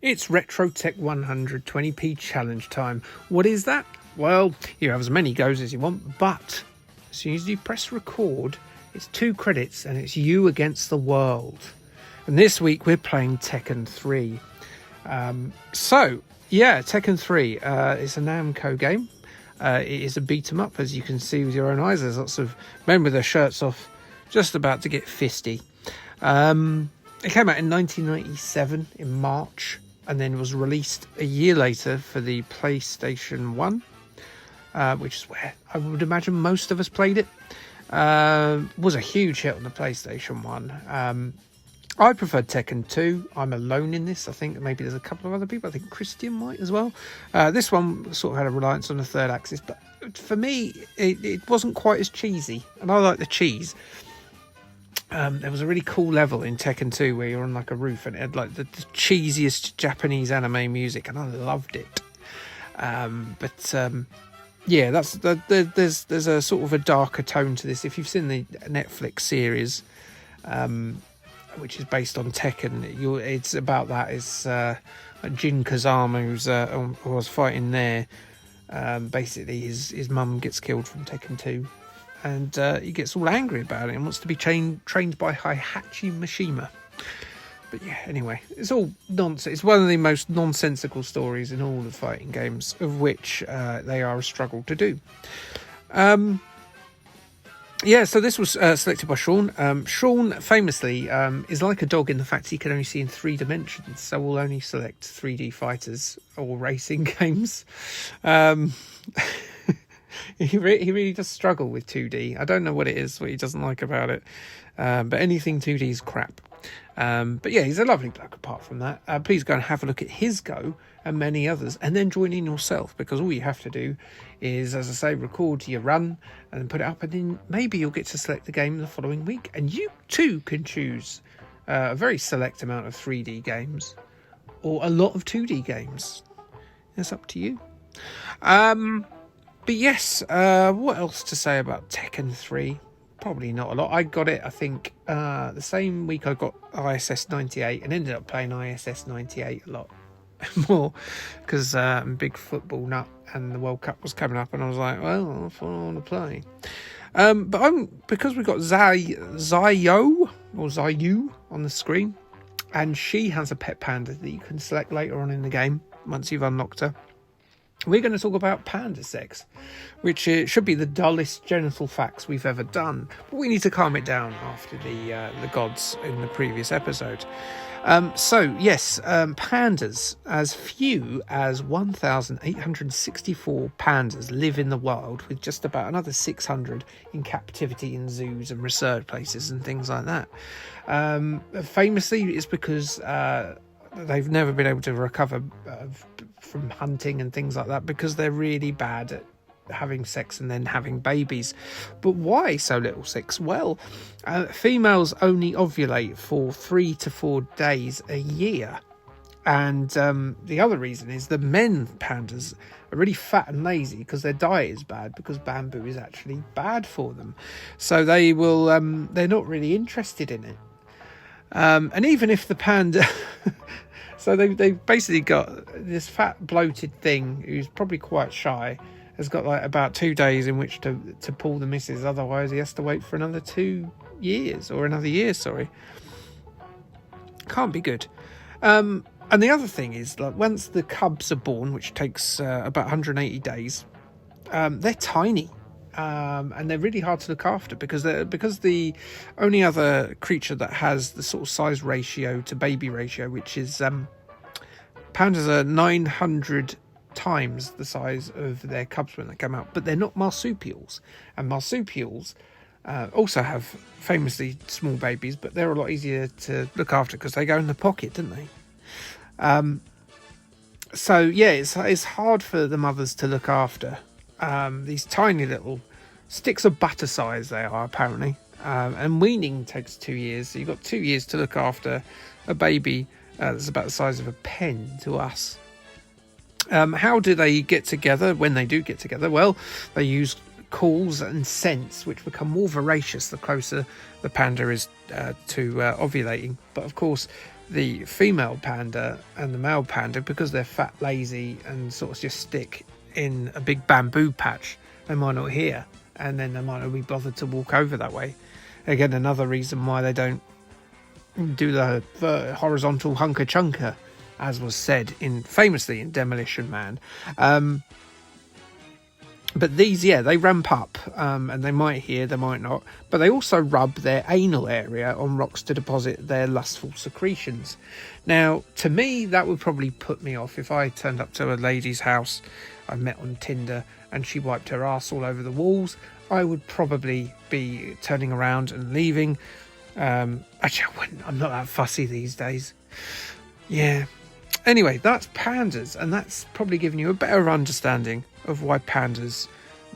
It's Retro Tech 120p challenge time. What is that? Well, you have as many goes as you want, but as soon as you press record, it's 2 credits and it's you against the world. And this week we're playing Tekken 3. Tekken 3 is a Namco game. It is a beat 'em up, as you can see with your own eyes. There's lots of men with their shirts off, just about to get fisty. It came out in 1997 in March, and then was released a year later for the PlayStation 1, which is where I would imagine most of us played it. Was a huge hit on the PlayStation 1. I preferred Tekken 2. I'm alone in this. I think maybe there's a couple of other people. I think Christian might as well. This one sort of had a reliance on the third axis, but for me, it wasn't quite as cheesy, and I like the cheese. There was a really cool level in Tekken 2 where you're on like a roof and it had like the cheesiest Japanese anime music, and I loved it. There's a sort of a darker tone to this. If you've seen the Netflix series, which is based on Tekken, it's about that. It's Jin Kazama, who was fighting there. Basically, his mum gets killed from Tekken 2. And he gets all angry about it and wants to be trained by Heihachi Mishima. But yeah, anyway, it's all nonsense. It's one of the most nonsensical stories in all the fighting games, of which they are a struggle to do. So this was selected by Sean. Sean famously is like a dog in the fact he can only see in 3 dimensions, so we'll only select 3D fighters or racing games. He really does struggle with 2D. I don't know what it is, what he doesn't like about it. But anything 2D is crap. But yeah, he's a lovely bloke apart from that. Please go and have a look at his go and many others, and then join in yourself, because all you have to do is, as I say, record your run and then put it up, and then maybe you'll get to select the game the following week, and you too can choose a very select amount of 3D games or a lot of 2D games. It's up to you. But yes, what else to say about Tekken 3? Probably not a lot. I got it, I think, the same week I got ISS 98, and ended up playing ISS 98 a lot more, because I'm a big football nut, and the World Cup was coming up, and I was like, well, that's what I want to play. Because we've got Zayu on the screen, and she has a pet panda that you can select later on in the game, once you've unlocked her. We're going to talk about panda sex, which should be the dullest genital facts we've ever done. But we need to calm it down after the gods in the previous episode. Pandas. As few as 1,864 pandas live in the wild, with just about another 600 in captivity in zoos and research places and things like that. Famously, it's because they've never been able to recover from hunting and things like that, because they're really bad at having sex and then having babies. But why so little sex? Well, females only ovulate for 3 to 4 days a year, and the other reason is the men pandas are really fat and lazy because their diet is bad, because bamboo is actually bad for them, so they will they're not really interested in it. And even if the panda so they've basically got this fat bloated thing who's probably quite shy, has got like about 2 days in which to pull the missus, otherwise he has to wait for another 2 years, or another year, sorry. Can't be good. And the other thing is, like, once the cubs are born, which takes about 180 days, they're tiny. And they're really hard to look after, because the only other creature that has the sort of size ratio to baby ratio, which is pandas are 900 times the size of their cubs when they come out, but they're not marsupials, and marsupials also have famously small babies, but they're a lot easier to look after because they go in the pocket, don't they? It's hard for the mothers to look after. These tiny little sticks of butter size they are, apparently, and weaning takes 2 years, so you've got 2 years to look after a baby that's about the size of a pen to us. How do they get together when they do get together? Well, they use calls and scents, which become more voracious the closer the panda is to ovulating. But of course, the female panda and the male panda, because they're fat, lazy, and sort of just stick in a big bamboo patch, they might not hear, and then they might not be bothered to walk over that way. Again, another reason why they don't do the horizontal hunker chunker, as was said famously in Demolition Man. But these, they ramp up, and they might hear, they might not, but they also rub their anal area on rocks to deposit their lustful secretions. Now, to me, that would probably put me off if I turned up to a lady's house I met on Tinder and she wiped her ass all over the walls. I would probably be turning around and leaving. Actually, I wouldn't. I'm not that fussy these days. Yeah. Anyway, that's pandas, and that's probably giving you a better understanding of why pandas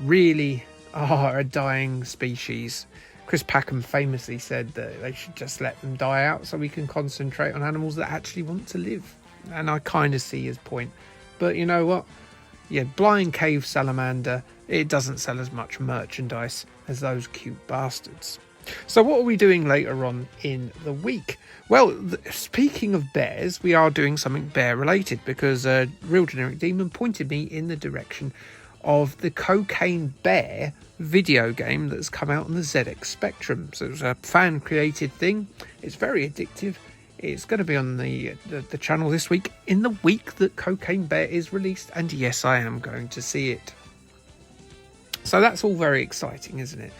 really are a dying species. Chris Packham famously said that they should just let them die out so we can concentrate on animals that actually want to live. And I kind of see his point. But you know what? Yeah, blind cave salamander, it doesn't sell as much merchandise as those cute bastards. So what are we doing later on in the week? Well, speaking of bears, we are doing something bear related, because Real Generic Demon pointed me in the direction of the Cocaine Bear video game that's come out on the ZX Spectrum. So it's a fan created thing. It's very addictive. It's going to be on the channel this week, in the week that Cocaine Bear is released, and yes, I am going to see it. So that's all very exciting, isn't it?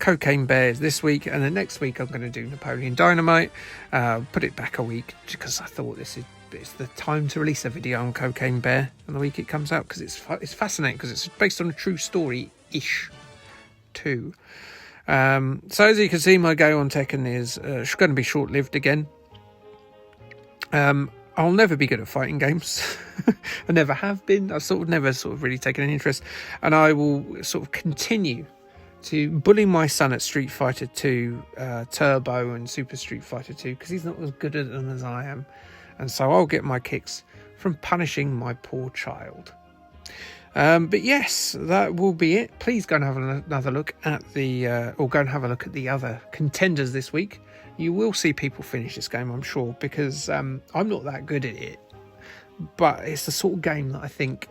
Cocaine Bears this week, and then next week I'm going to do Napoleon Dynamite. Put it back a week because I thought it's the time to release a video on Cocaine Bear on the week it comes out, because it's fascinating, because it's based on a true story-ish too. So as you can see, my go on Tekken is going to be short-lived again. I'll never be good at fighting games. I never have been. I've never really taken an interest, and I will sort of continue to bully my son at Street Fighter 2 Turbo and Super Street Fighter 2, because he's not as good at them as I am, and so I'll get my kicks from punishing my poor child. But yes, that will be it. Please go and have another look at or go and have a look at the other contenders this week. You will see people finish this game, I'm sure, because I'm not that good at it. But it's the sort of game that I think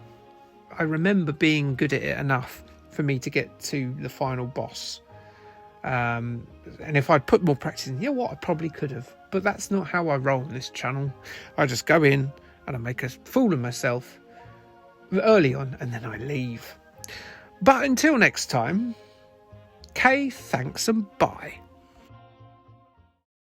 I remember being good at it enough for me to get to the final boss. And if I'd put more practice in, you know what, I probably could have. But that's not how I roll on this channel. I just go in and I make a fool of myself early on, and then I leave. But until next time, K, thanks and bye.